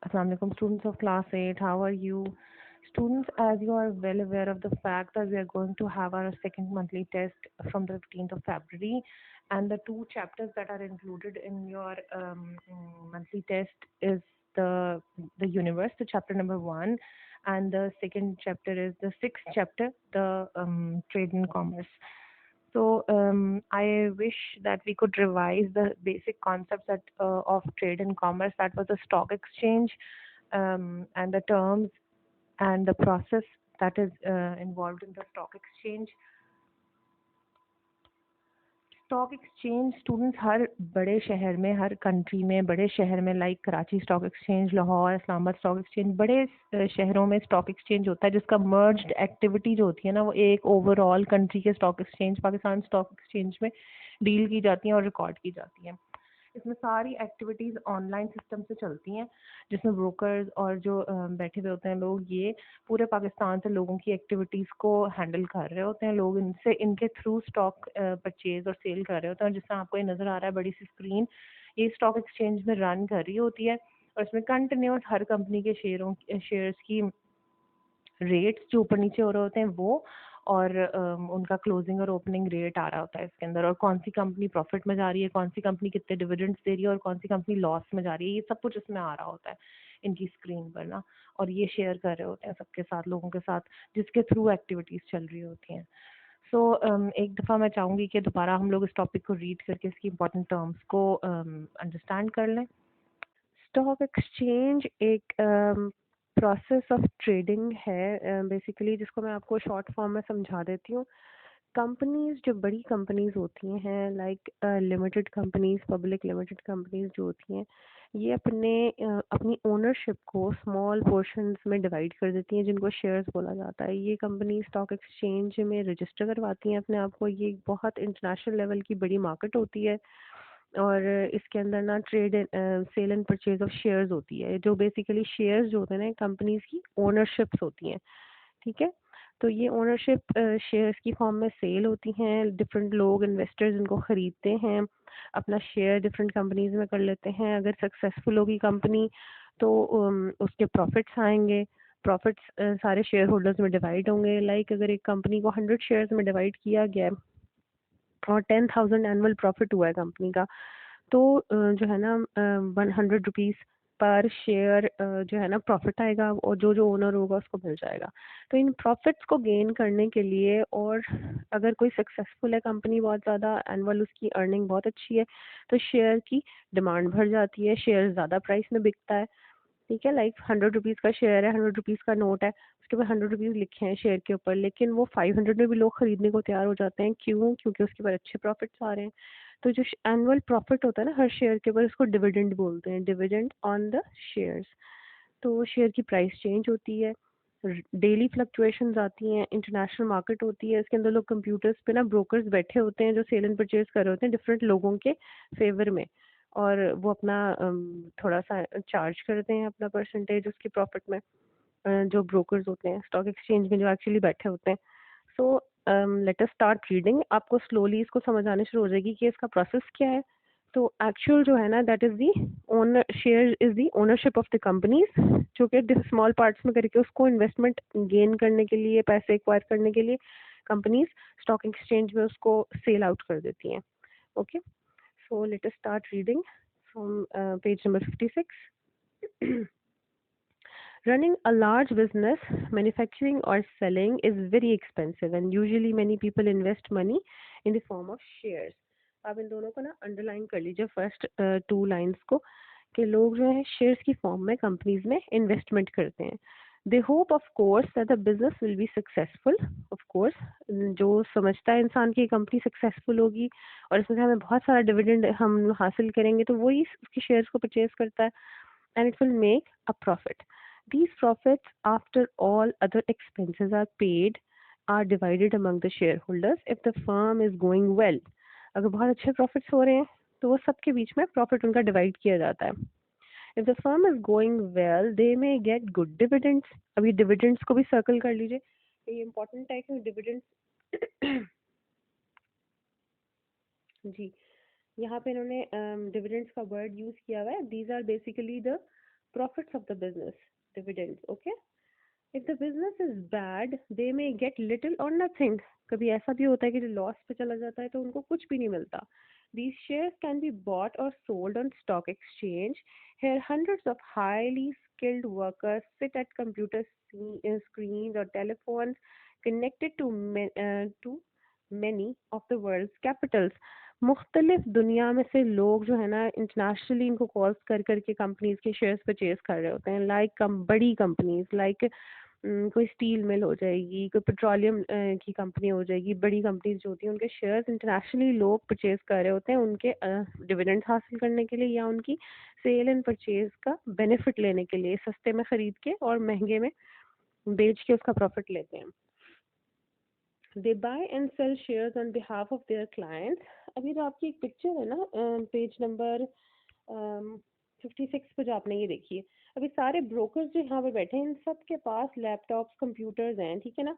Assalamu alaikum, students of class 8. How are you? Students, as you are well aware of the fact that we are going to have our second monthly test from the 15th of February, and the two chapters that are included in your monthly test is the the universe, the chapter number 1, and the second chapter is the sixth chapter, the trade and commerce. So I wish that we could revise the basic concepts of trade and commerce. That was the stock exchange, and the terms and the process that is involved in the stock exchange. Stock exchange students हर बड़े शहर में, हर country में, बड़े शहर में like Karachi stock exchange, Lahore, Islamabad stock exchange, बड़े शहरों में स्टॉक एक्सचेंज होता है जिसका मर्ज्ड एक्टिविटी जो होती है ना, वो एक ओवरऑल कंट्री के stock exchange, Pakistan stock exchange में डील की जाती हैं और रिकॉर्ड की जाती हैं। इसमें सारी एक्टिविटीज़ ऑनलाइन सिस्टम से चलती हैं, जिसमें ब्रोकर्स और जो बैठे हुए होते हैं लोग, ये पूरे पाकिस्तान से लोगों की एक्टिविटीज़ को हैंडल कर रहे होते हैं। लोग इनसे इनके थ्रू स्टॉक परचेज और सेल कर रहे होते हैं। जिससे आपको ये नज़र आ रहा है बड़ी सी स्क्रीन, ये स्टॉक एक्सचेंज में रन कर रही होती है और इसमें कंटिन्यूस हर कंपनी के शेयर्स की रेट्स जो ऊपर नीचे हो रहे होते हैं वो, और उनका क्लोजिंग और ओपनिंग रेट आ रहा होता है इसके अंदर, और कौन सी कंपनी प्रॉफिट में जा रही है, कौन सी कंपनी कितने डिविडेंड्स दे रही है और कौन सी कंपनी लॉस में जा रही है, ये सब कुछ इसमें आ रहा होता है इनकी स्क्रीन पर ना। और ये शेयर कर रहे होते हैं सबके साथ, लोगों के साथ, जिसके थ्रू एक्टिविटीज़ चल रही होती हैं। सो एक दफ़ा मैं चाहूँगी कि दोबारा हम लोग इस टॉपिक को रीड करके इसकी इंपॉर्टेंट टर्म्स को अंडरस्टैंड कर लें। स्टॉक एक्सचेंज एक प्रोसेस ऑफ ट्रेडिंग है बेसिकली, जिसको मैं आपको शॉर्ट फॉर्म में समझा देती हूँ। कंपनीज, जो बड़ी कंपनीज होती हैं like limited companies, public limited companies जो होती हैं, ये अपनी ओनरशिप को स्मॉल पोर्शंस में डिवाइड कर देती हैं, जिनको शेयर्स बोला जाता है। ये कंपनी स्टॉक एक्सचेंज में रजिस्टर करवाती हैं अपने आप को। ये एक बहुत इंटरनेशनल लेवल की बड़ी मार्केट होती है और इसके अंदर ना trade sale and purchase of shares होती है, जो बेसिकली शेयर्स जो होते हैं ना कंपनीज की ओनरशिप्स होती हैं। ठीक है, तो ये ओनरशिप शेयर्स की फॉर्म में सेल होती हैं। डिफरेंट लोग, इन्वेस्टर्स इनको ख़रीदते हैं, अपना शेयर डिफरेंट कंपनीज में कर लेते हैं। अगर सक्सेसफुल होगी कंपनी तो उसके प्रॉफिट्स आएंगे। प्रॉफिट्स सारे शेयर होल्डर्स में डिवाइड होंगे। लाइक अगर एक कंपनी को 100 शेयर्स में डिवाइड किया गया और 10,000 एनुअल प्रॉफिट हुआ है कंपनी का, तो जो है ना 100 रुपीज़ पर शेयर जो है ना प्रॉफिट आएगा और जो जो ओनर होगा उसको मिल जाएगा। तो इन प्रॉफिट्स को गेन करने के लिए, और अगर कोई सक्सेसफुल है कंपनी, बहुत ज़्यादा एनुअल उसकी अर्निंग बहुत अच्छी है, तो शेयर की डिमांड बढ़ जाती है, शेयर ज़्यादा प्राइस में बिकता है। ठीक है, लाइक 100 रुपीज़ का शेयर है, 100 रुपीज़ का नोट है, उसके ऊपर 100 रुपीज़ लिखे हैं शेयर के ऊपर, लेकिन वो 500 में भी लोग खरीदने को तैयार हो जाते हैं। क्यों? क्योंकि उसके ऊपर अच्छे प्रॉफिट्स आ रहे हैं। तो जो एनुअल प्रॉफिट होता है ना हर शेयर के ऊपर, उसको डिविडेंड बोलते हैं, डिविडेंड ऑन द शेयर्स। तो शेयर की प्राइस चेंज होती है, डेली फ्लक्चुएशंस आती हैं, इंटरनेशनल मार्केट होती है, इसके अंदर लोग कंप्यूटर्स पे ना ब्रोकर्स बैठे होते हैं जो सेल एंड परचेज कर रहे होते हैं डिफरेंट लोगों के फेवर में, और वो अपना थोड़ा सा चार्ज करते हैं अपना परसेंटेज उसकी प्रॉफिट में, जो ब्रोकर्स होते हैं स्टॉक एक्सचेंज में जो एक्चुअली बैठे होते हैं। So let us start reading. आपको स्लोली इसको समझ आने शुरू हो जाएगी कि इसका प्रोसेस क्या है। तो एक्चुअल जो है ना, that is the owner, share is the ownership of the companies, जो कि स्मॉल पार्ट्स में करके उसको इन्वेस्टमेंट गेन करने के लिए, पैसे एक्वायर करने के लिए कंपनीज स्टॉक एक्सचेंज में उसको सेल आउट कर देती हैं। Okay, so let us start reading from page number 56. Running a large business, manufacturing or selling, is very expensive and usually many people invest money in the form of shares. आप इन दोनों को ना underline कर लीजिए, first two lines को, कि लोग जो है शेयर्स की फॉर्म में कंपनीज में इन्वेस्टमेंट करते हैं। They hope of course that the business will be successful. Of course, जो समझता है इंसान की कंपनी सक्सेसफुल होगी और इसमें से हमें बहुत सारा डिविडेंड हम हासिल करेंगे, तो वही उसकी शेयर्स को परचेज करता है, and it will make a profit. These profits, after all other expenses are paid, are divided among the shareholders if the firm is going well. अगर बहुत अच्छे प्रॉफिट्स हो रहे हैं तो वो सबके बीच में प्रॉफिट उनका डिवाइड किया जाता है। If the firm is going well, they may get good dividends. अभी डिविडेंड्स को भी सर्कल कर लीजिए, ये इम्पोर्टेंट है कि डिविडेंड्स जी, यहाँ पे इन्होंने डिविडेंड्स का वर्ड यूज किया हुआ है। These are basically the Profits of the business, dividends. Okay. If the business is bad, they may get little or nothing. कभी ऐसा भी होता है कि जो लॉस पे चला जाता है तो उनको कुछ भी नहीं मिलता. These shares can be bought or sold on stock exchange. Here, hundreds of highly skilled workers sit at computer screens or telephones connected to many of the world's capitals. मुख्तलिफ दुनिया में से लोग जो है ना इंटरनेशनली इनको कॉल्स कर करके कंपनीज के शेयर्स परचेज कर रहे होते हैं. लाइक बड़ी कंपनीज लाइक कोई स्टील मिल हो जाएगी, कोई पेट्रोलियम की कंपनी हो जाएगी. बड़ी कंपनीज जो होती हैं उनके शेयर्स इंटरनेशनली लोग परचेज कर रहे होते हैं उनके डिविडेंड हासिल करने के लिए या उनकी सेल एंड परचेज का बेनिफिट लेने के लिए. सस्ते में खरीद के और महंगे में बेच के उसका प्रॉफिट लेते हैं. They buy and sell shares on behalf of their clients. अभी तो आपकी एक पिक्चर है ना पेज नंबर 56 पे जो आपने ये देखी है. अभी सारे ब्रोकर्स जो यहाँ पे बैठे हैं इन सब के पास लैपटॉप्स कंप्यूटर्स हैं, ठीक है ना.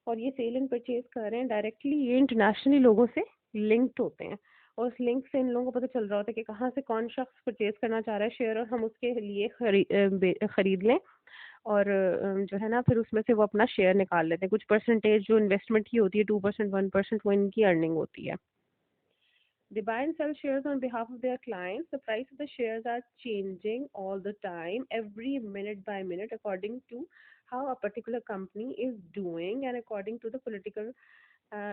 और ये सेल एंड परचेज कर रहे हैं डायरेक्टली. ये इंटरनेशनली लोगों से लिंक्ड होते हैं और उस लिंक से इन लोगों को पता चल रहा होता है कि कहाँ से कौन शख्स परचेज करना चाह रहा है शेयर और हम उसके लिए खरीद लें. और जो है ना फिर उसमें से वो अपना शेयर निकाल लेते हैं. कुछ परसेंटेज जो इन्वेस्टमेंट की होती है 2% 1% वो इनकी अर्निंग होती है. They buy and sell shares on behalf of their clients. The price of the shares are changing all the time, every minute by minute, according to how a particular company is doing and according to the political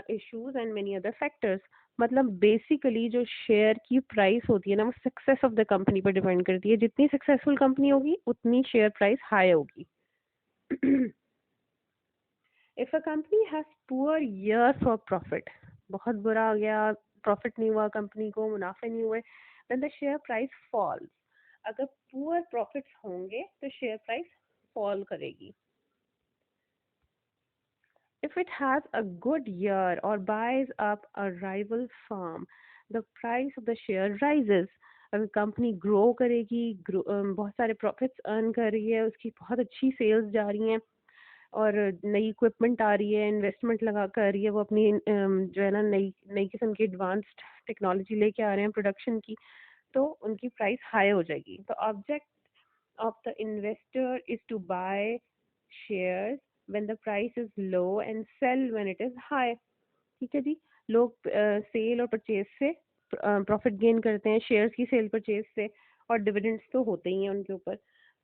issues and many other factors. मतलब basically जो share की price होती है ना वो success of the company पर depend करती है. जितनी सक्सेसफुल कंपनी होगी उतनी शेयर प्राइस हाई होगी. If a company has poor year for profit, बहुत बुरा आ गया, प्रॉफिट नहीं हुआ कंपनी को, मुनाफे नहीं हुए, then the share price falls. अगर poor profits होंगे तो share price fall करेगी. If it has a good year or buys up a rival firm, the price of the share rises. अगर कंपनी ग्रो करेगी, बहुत सारे प्रॉफिट्स अर्न कर रही है, उसकी बहुत अच्छी सेल्स जा रही हैं और नई इक्विपमेंट आ रही है, इन्वेस्टमेंट लगा कर रही है, वो अपनी जो है ना नई नई किस्म की एडवांस्ड टेक्नोलॉजी लेके आ रहे हैं प्रोडक्शन की, तो उनकी प्राइस हाई हो जाएगी. तो object of the investor is to buy shares when the price is low and sell when it is high. ठीक है जी. लोग सेल और परचेज से प्रॉफिट गेन करते हैं, शेयर्स की सेल परचेज से, और डिविडेंड्स तो होते ही हैं उनके ऊपर.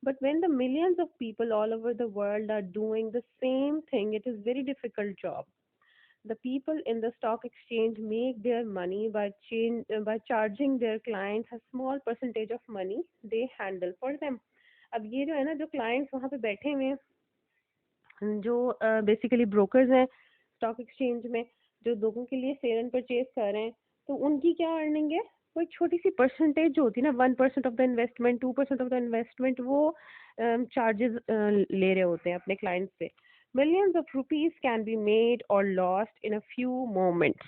But when the millions of people all over the world are doing the same thing, it is very difficult job. The people in the stock exchange make their money by charging their clients a small percentage of money they handle for them. अब ये जो है ना जो clients वहाँ पे बैठे हुए हैं, जो बेसिकली ब्रोकर्स हैं स्टॉक एक्सचेंज में, जो लोगों के लिए सेल एंड परचेज कर रहे हैं, तो उनकी क्या अर्निंग है. वो एक छोटी सी परसेंटेज जो होती है ना 1% of the investment 2% of the investment वो चार्जेस ले रहे होते हैं अपने क्लाइंट्स से. Millions of rupees can be made और lost in a few moments.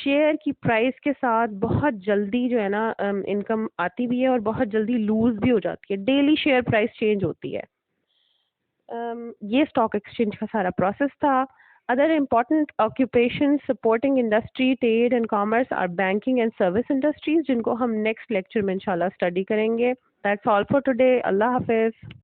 Share की प्राइस के साथ बहुत जल्दी जो है ना इनकम आती भी है और बहुत जल्दी लूज भी हो जाती है. डेली शेयर प्राइस चेंज होती है. ये स्टॉक एक्सचेंज का सारा प्रोसेस था. Other important occupations supporting industry, trade and commerce are banking and service industries, जिनको हम next lecture में इंशाल्लाह study करेंगे. That's all for today. Allah Hafiz.